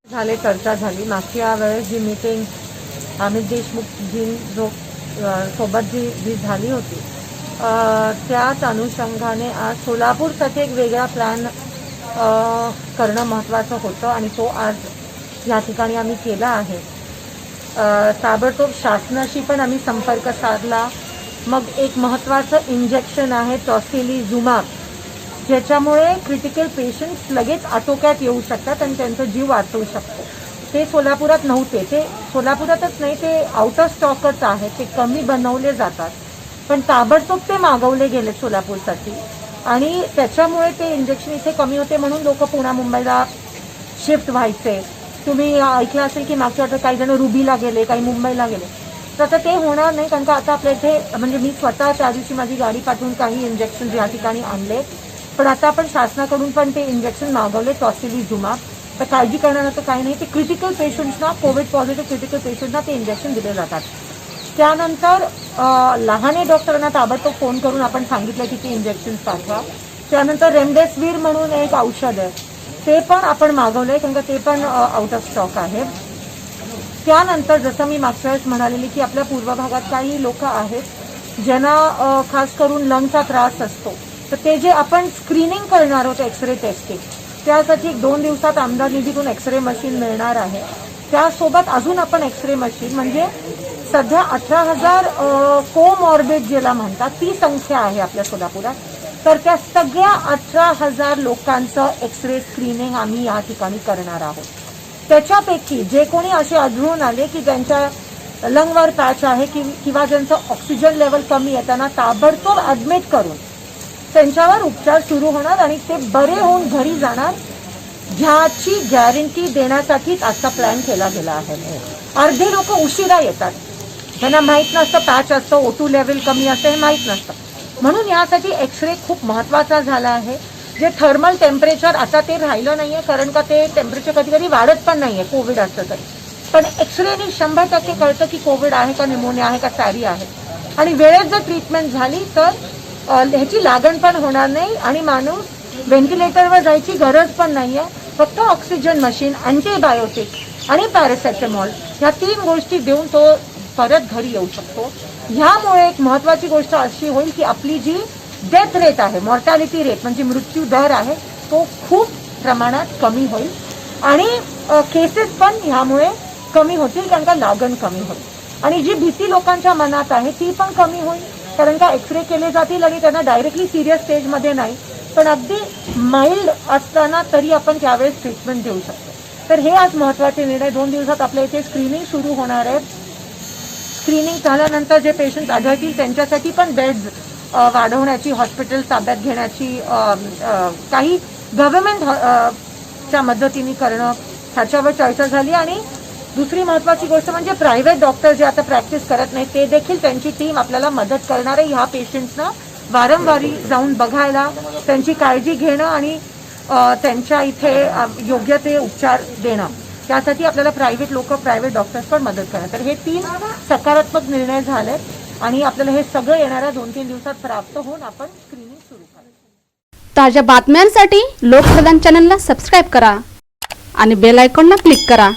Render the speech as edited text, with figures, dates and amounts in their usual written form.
झाले चर्चा झाली मागच्या वेळेस जी मीटिंग अमित देशमुख जी सोबत जी झाली होती त्याच अनुषंगाने आज सोलापूरसाठी एक वेगळा प्लॅन करणं महत्त्वाचं होतं आणि तो आज या ठिकाणी आम्ही केला आहे। ताबडतोब शासनाशी पण आम्ही संपर्क साधला। मग एक महत्त्वाचं इंजेक्शन आहे टॉसिलिझुमॅब, ज्याच्यामुळे क्रिटिकल पेशंट्स लगेच आटोक्यात येऊ शकतात आणि त्यांचा जीव वाचवू शकतो। ते सोलापुरात नव्हते, ते सोलापुरातच नाही, ते आउट ऑफ स्टॉकच आहे, ते कमी बनवले जातात, पण ताबडतोब ते मागवले गेले सोलापूरसाठी आणि त्याच्यामुळे ते इंजेक्शन इथे कमी होते म्हणून लोक पुणे मुंबईला शिफ्ट व्हायचे। तुम्ही ऐकलं असेल की मागच्या आठवड्यात काही जण रुबीला गेले, काही मुंबईला गेले, तर आता ते होणार नाही, कारण का आता आपल्या इथे म्हणजे मी स्वतः त्या दिवशी माझी गाडी पाठवून काही इंजेक्शन या ठिकाणी आणले, पण आता आपण शासनाकडून पण ते इंजेक्शन मागवले टॉसिलिझुमॅब। तर काळजी करण्याचं काही नाही, ते क्रिटिकल पेशंट्सना, कोविड पॉझिटिव्ह क्रिटिकल पेशंट्सना ते इंजेक्शन दिले जातात। त्यानंतर लहाने डॉक्टरांना ताबडतोब फोन करून आपण सांगितलं की ते इंजेक्शन पाठवा। त्यानंतर रेमडेसिवीर म्हणून एक औषध आहे, ते पण आपण मागवलंय, कारण का ते पण आउट ऑफ स्टॉक आहे। त्यानंतर जसं मी मागच्या वेळेस म्हणालेली की आपल्या पूर्व भागात काही लोक आहेत ज्यांना खास करून लंगचा त्रास असतो, तर ते जे आपण स्क्रीनिंग करणार आहोत एक्सरे टेस्टिंग, त्यासाठी 2 दिवसात आमदार निधीतून एक्सरे मशीन मिळणार आहे। त्यासोबत अजून आपण एक्सरे मशीन म्हणजे सध्या 18,000 कोमॉर्बिड ज्याला म्हणतात ती संख्या आहे आपल्या सोलापुरात, तर त्या सगळ्या 18,000 लोकांचं एक्सरे स्क्रीनिंग आम्ही या ठिकाणी करणार आहोत। त्याच्यापैकी जे कोणी असे आढळून आले की ज्यांच्या लंगवर पॅच आहे किंवा ज्यांचं ऑक्सिजन लेवल कमी आहे, त्यांना ताबडतोब ॲडमिट करून त्यांच्यावर उपचार सुरू होणार आणि ते बरे होऊन घरी जाणार, ह्याची गॅरंटी देण्यासाठीच आजचा प्लॅन केला गेला आहे। अर्धे लोक उशिरा येतात, त्यांना माहीत नसतं पॅच असतं, O2 लेवल कमी असतं, हे माहीत नसतं, म्हणून यासाठी एक्सरे खूप महत्त्वाचा झाला आहे। जे थर्मल टेम्परेचर आता ते राहिलं नाहीये, कारण का ते टेम्परेचर कधी कधी वाढत पण नाहीये कोविड असतं तरी, पण एक्सरेने 100% कळतं की कोविड आहे का, निमोनिया आहे का, सॅरी आहे, आणि वेळेत जर ट्रीटमेंट झाली तर ह्याची लागण पण होणार नाही आणि माणूस व्हेंटिलेटरवर जायची गरज पण नाहीये। फक्त ऑक्सिजन मशीन, अँटीबायोटिक आणि पॅरासेटामॉल ह्या 3 गोष्टी देऊन तो परत घरी येऊ शकतो। ह्यामुळे एक महत्त्वाची गोष्ट अशी होईल की आपली जी डेथ रेट आहे, मॉर्टॅलिटी रेट म्हणजे मृत्यू दर आहे, तो खूप प्रमाणात कमी होईल आणि केसेस पण ह्यामुळे कमी होतील, कारण का लागण कमी होईल आणि जी भीती लोकांच्या मनात आहे ती पण कमी होईल, कारण का एक्सरे केले जातील आणि त्यांना डायरेक्टली सिरियस स्टेजमध्ये नाही, पण अगदी माइल्ड असताना तरी आपण त्यावेळेस ट्रीटमेंट देऊ शकतो। तर हे आज महत्त्वाचे निर्णय। 2 दिवसात आपल्या इथे स्क्रीनिंग सुरू होणार आहे। स्क्रीनिंग झाल्यानंतर जे पेशंट आढळतील त्यांच्यासाठी पण बेड्स वाढवण्याची, हॉस्पिटल ताब्यात घेण्याची, काही गव्हर्नमेंटच्या मदतीने करणं, ह्याच्यावर चर्चा झाली। आणि दुसरी महत्त्वाची गोष्ट म्हणजे प्रायव्हेट डॉक्टर जे आता प्रॅक्टिस करत नाही ते देखील त्यांची टीम आपल्याला मदत करणार आहे ह्या पेशंट्सना वारंवारी जाऊन बघायला, त्यांची काळजी घेणं आणि त्यांच्या इथे योग्य ते उपचार देणं, त्यासाठी आपल्याला प्रायव्हेट डॉक्टर्स पण मदत करणार। तर हे 3 सकारात्मक निर्णय झाले आणि आपल्याला हे सगळं येणाऱ्या 2-3 दिवसात प्राप्त होऊन आपण स्क्रीनिंग सुरू करू। ताज्या बातम्यांसाठी लोकप्रधान चॅनलला सबस्क्राईब करा आणि बेल आयकॉनला क्लिक करा।